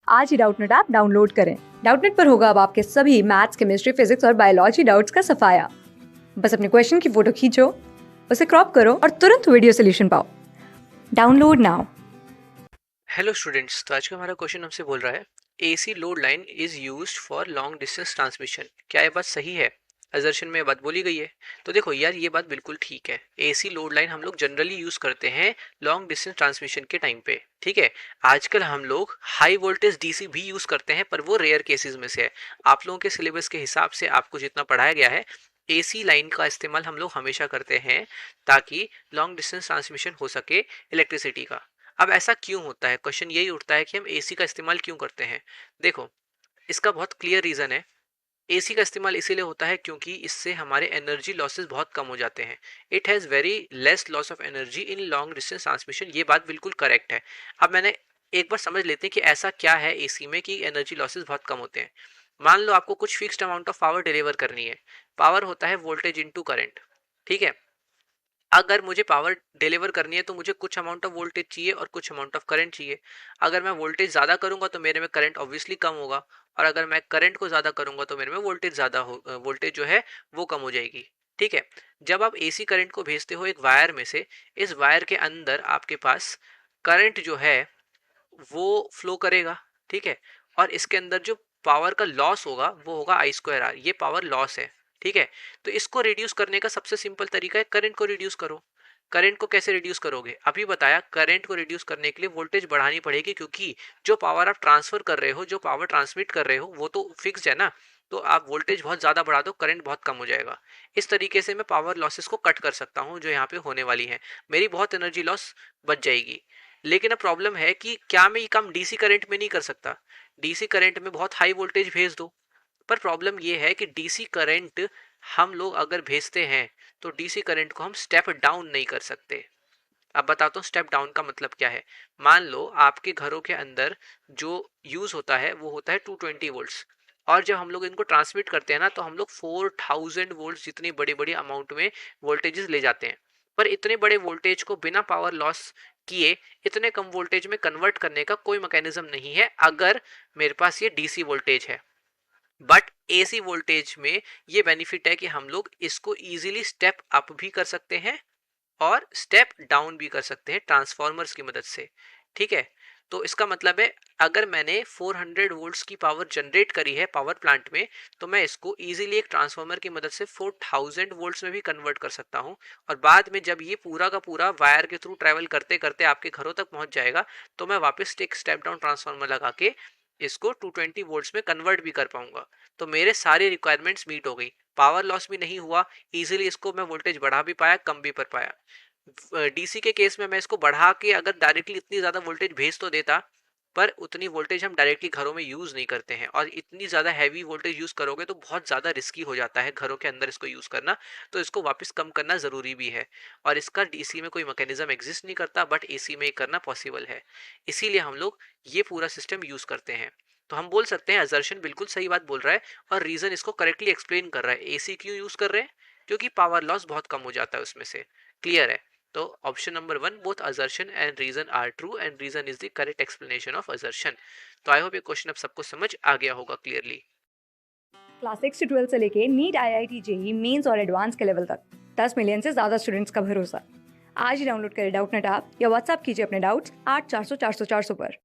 आज ही Doubtnut app download करें। Doubtnut पर होगा अब आपके सभी मैथ्स, केमिस्ट्री, फिजिक्स और बायोलॉजी डाउट्स का सफाया। बस अपने क्वेश्चन की फोटो खींचो, उसे क्रॉप करो और तुरंत वीडियो सोल्यूशन पाओ। Download now. हेलो स्टूडेंट्स, तो आज का हमारा क्वेश्चन हमसे बोल रहा है AC load line is used for long distance transmission. क्या ये बात सही है? असर्शन में ये बात बोली गई है। तो देखो यार, ये बात बिल्कुल ठीक है। एसी लोड लाइन हम लोग जनरली यूज करते हैं लॉन्ग डिस्टेंस ट्रांसमिशन के टाइम पे। ठीक है, आजकल हम लोग हाई वोल्टेज डीसी भी यूज करते हैं, पर वो रेयर केसेस में से है। आप लोगों के सिलेबस के हिसाब से आपको जितना पढ़ाया गया है, एसी लाइन का इस्तेमाल हम लोग हमेशा करते हैं ताकि लॉन्ग डिस्टेंस ट्रांसमिशन हो सके इलेक्ट्रिसिटी का। अब ऐसा क्यों होता है? क्वेश्चन यही उठता है कि हम एसी का इस्तेमाल क्यों करते हैं। देखो, इसका बहुत क्लियर रीजन है। एसी का इस्तेमाल इसीलिए होता है क्योंकि इससे हमारे एनर्जी लॉसेस बहुत कम हो जाते हैं। It has very less loss of energy in long distance transmission. ये बात बिल्कुल करेक्ट है। अब मैंने एक बार समझ लेते हैं कि ऐसा क्या है एसी में कि एनर्जी लॉसेस बहुत कम होते हैं। मान लो आपको कुछ fixed amount of power deliver करनी है। पावर होता है वोल्टेज इनटू करंट। ठीक है, अगर मुझे पावर डिलीवर करनी है तो मुझे कुछ अमाउंट ऑफ वोल्टेज चाहिए और कुछ अमाउंट ऑफ करंट चाहिए। अगर मैं वोल्टेज ज़्यादा करूंगा तो मेरे में करंट ऑब्वियसली कम होगा, और अगर मैं करंट को ज़्यादा करूंगा तो मेरे में वोल्टेज जो है वो कम हो जाएगी। ठीक है, जब आप एसी करंट को भेजते हो एक वायर में से, इस वायर के अंदर आपके पास करंट जो है वो फ्लो करेगा। ठीक है, और इसके अंदर जो पावर का लॉस होगा वो होगा आई स्क्वायर आर। ये पावर लॉस है। ठीक है, तो इसको रिड्यूस करने का सबसे सिंपल तरीका है करंट को रिड्यूस करो। करंट को कैसे रिड्यूस करोगे? अभी बताया, करंट को रिड्यूस करने के लिए वोल्टेज बढ़ानी पड़ेगी, क्योंकि जो पावर आप ट्रांसफर कर रहे हो, जो पावर ट्रांसमिट कर रहे हो, वो तो फिक्स्ड है ना। तो आप वोल्टेज बहुत ज्यादा बढ़ा दो, करंट बहुत कम हो जाएगा। इस तरीके से मैं पावर लॉसेस को कट कर सकता हूँ जो यहाँ पे होने वाली है। मेरी बहुत एनर्जी लॉस बच जाएगी। लेकिन अब प्रॉब्लम है कि क्या मैं ये काम डीसी करंट में नहीं कर सकता? डीसी करंट में बहुत हाई वोल्टेज भेज दो, पर प्रॉब्लम ये है कि डीसी करंट हम लोग अगर भेजते हैं तो डीसी करंट को हम स्टेप डाउन नहीं कर सकते। अब बताता हूँ स्टेप डाउन का मतलब क्या है। मान लो आपके घरों के अंदर जो यूज होता है वो होता है 220 वोल्ट्स, और जब हम लोग इनको ट्रांसमिट करते हैं ना तो हम लोग 4000 वोल्ट्स जितनी बड़ी बड़ी अमाउंट में वोल्टेजेस ले जाते हैं। पर इतने बड़े वोल्टेज को बिना पावर लॉस किए इतने कम वोल्टेज में कन्वर्ट करने का कोई मैकेनिज्म नहीं है अगर मेरे पास ये डीसी वोल्टेज है। बट एसी वोल्टेज में ये बेनिफिट है कि हम लोग इसको इजीली स्टेप अप भी कर सकते हैं और स्टेप डाउन भी कर सकते हैं ट्रांसफॉर्मर्स की मदद से। ठीक है, तो इसका मतलब है अगर मैंने 400 वोल्ट्स की पावर जनरेट करी है पावर प्लांट में, तो मैं इसको इजीली एक ट्रांसफार्मर की मदद से 4000 वोल्ट्स में भी कन्वर्ट कर सकता हूं। और बाद में जब ये पूरा का पूरा वायर के थ्रू ट्रेवल करते करते आपके घरों तक पहुंच जाएगा, तो मैं वापस एक स्टेप डाउन ट्रांसफार्मर लगा के इसको 220 वोल्ट्स में कन्वर्ट भी कर पाऊंगा। तो मेरे सारे रिक्वायरमेंट्स मीट हो गई, पावर लॉस भी नहीं हुआ, इजीली इसको मैं वोल्टेज बढ़ा भी पाया, कम भी कर पाया। डीसी के केस में मैं इसको बढ़ा के अगर डायरेक्टली इतनी ज़्यादा वोल्टेज भेज तो देता, पर उतनी वोल्टेज हम डायरेक्टली घरों में यूज़ नहीं करते हैं, और इतनी ज़्यादा हैवी वोल्टेज यूज़ करोगे तो बहुत ज़्यादा रिस्की हो जाता है घरों के अंदर इसको यूज़ करना। तो इसको वापस कम करना ज़रूरी भी है, और इसका डीसी में कोई मैकेनिज्म एग्जिस्ट नहीं करता, बट एसी में ये करना पॉसिबल है। इसीलिए हम लोग ये पूरा सिस्टम यूज़ करते हैं। तो हम बोल सकते हैं असर्शन बिल्कुल सही बात बोल रहा है, और रीज़न इसको करेक्टली एक्सप्लेन कर रहा है। एसी क्यों यूज़ कर रहे हैं? क्योंकि पावर लॉस बहुत कम हो जाता है उसमें से। क्लियर है? तो option number one, both assertion and reason are true and reason is the correct explanation of assertion। तो आई होप ये क्वेश्चन अब सबको समझ आ गया होगा क्लियरली। क्लास 6 से 12 से लेके नीट, IIT, जेई मेंस और एडवांस के लेवल तक 10 मिलियन से ज्यादा स्टूडेंट्स का भरोसा। आज ही डाउनलोड करें डाउटनेट ऐप या व्हाट्सएप कीजिए अपने डाउट्स 8400 400 400 पर।